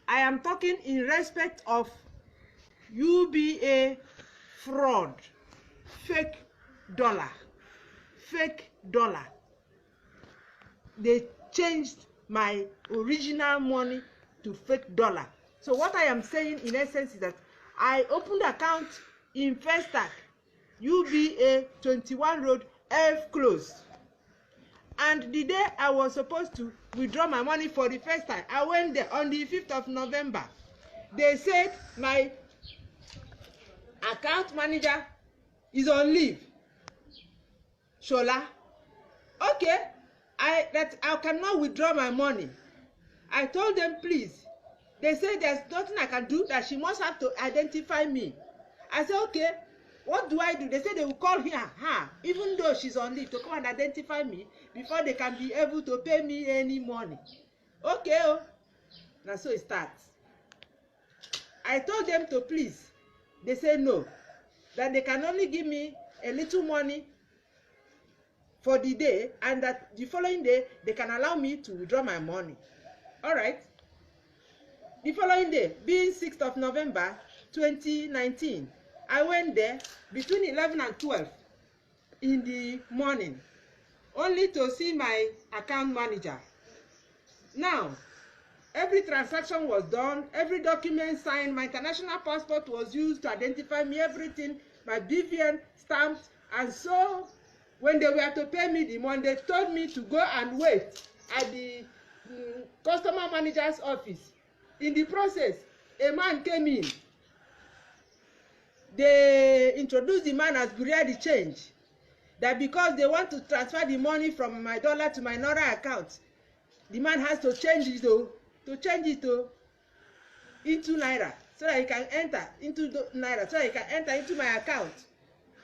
I am talking in respect of UBA fraud, fake dollar. They changed my original money to fake dollar. So what I am saying in essence is that I opened account in Festac, UBA 21 Road, F Close. And the day I was supposed to withdraw my money for the first time, I went there on the 5th of November. They said my account manager is on leave. Shola. Okay, I cannot withdraw my money. I told them, please. They said there's nothing I can do, that she must have to identify me. I said, okay, what do I do? They said they will call her, even though she's on leave, to come and identify me before they can be able to pay me any money. Okay, oh. Now so it starts. I told them to please. They said no, that they can only give me a little money for the day, and that the following day they can allow me to withdraw my money. All right. The following day, being 6th of November 2019, I went there between 11 and 12 in the morning, only to see my account manager. Now, every transaction was done, every document signed, my international passport was used to identify me, everything, my BVN stamped, and so when they were to pay me the money, they told me to go and wait at the customer manager's office. In the process, a man came in. They introduced the man as Bureau de Change. That because they want to transfer the money from my dollar to my Naira account, the man has to change it into Naira, so that he can enter into Naira, so that he can enter into my account.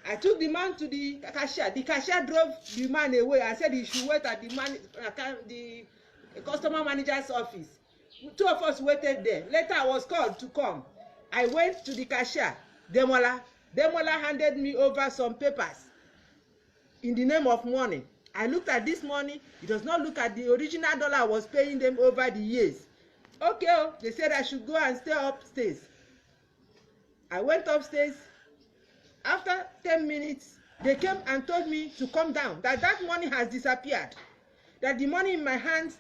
I took the man to the cashier. The cashier drove the man away. I said he should wait at the customer manager's office. Two of us waited there. Later I was called to come. I went to the cashier, Demola. Demola handed me over some papers in the name of money. I looked at this money. It does not look at the original dollar I was paying them over the years. Okay, they said I should go and stay upstairs. I went upstairs. After 10 minutes, they came and told me to come down, that money has disappeared, that the money in my hands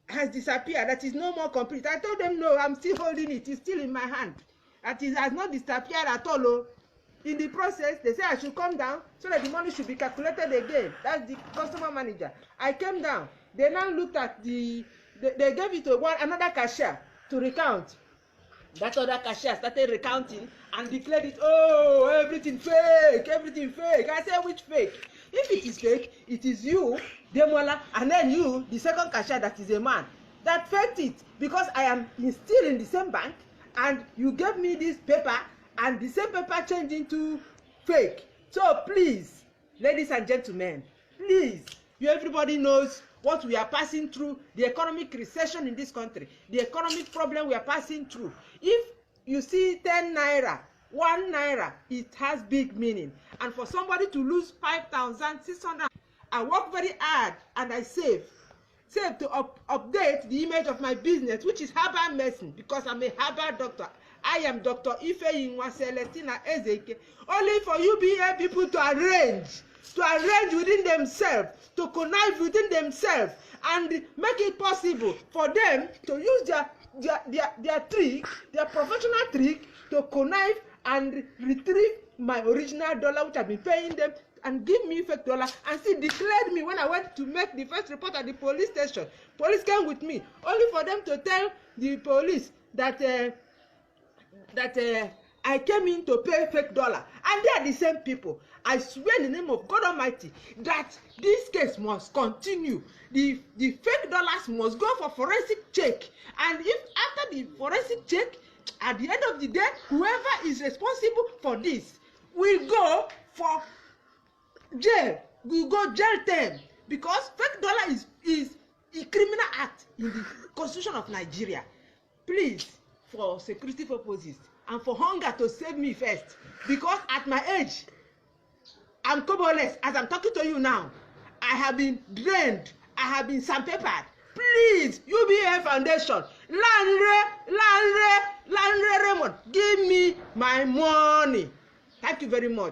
has disappeared, that is no more complete. I told them, no, I'm still holding it. It's still in my hand. That it has not disappeared at all. Oh. In the process, they said I should come down so that the money should be calculated again. That's the customer manager. I came down. They now looked at they gave it to another cashier to recount. That other cashier started recounting and declared it, oh, everything fake, everything fake. I said, which fake? If it is fake, it is you, Demola, and then you, the second cashier that is a man, that faked it, because I am still in the same bank, and you gave me this paper, and the same paper changed into fake. So please, ladies and gentlemen, please, everybody knows what we are passing through, the economic recession in this country, the economic problem we are passing through. If you see 10 naira, 1 naira, it has big meaning. And for somebody to lose 5,600, I work very hard and I save to update the image of my business, which is herbal medicine, because I'm a herbal doctor. I am Dr. Ifeyinwa Celestina Ezeke. Only for UBA people to arrange within themselves, to connive within themselves, and make it possible for them to use their trick, their professional trick, to connive and retrieve my original dollar, which I've been paying them, and give me fake dollar, and still declared me when I went to make the first report at the police station. Police came with me, only for them to tell the police that I came in to pay fake dollar, and they are the same people. I swear in the name of God Almighty that this case must continue. The fake dollars must go for forensic check, and if after the forensic check, at the end of the day, whoever is responsible for this will go for jail. Will go jail term, because fake dollar is a criminal act in the Constitution of Nigeria. Please, for security purposes and for hunger, to save me first, because at my age I'm koboless. As I'm talking to you now, I have been drained, I have been sandpapered, please, UBA Foundation, Lanre Raymond, give me my money. Thank you very much.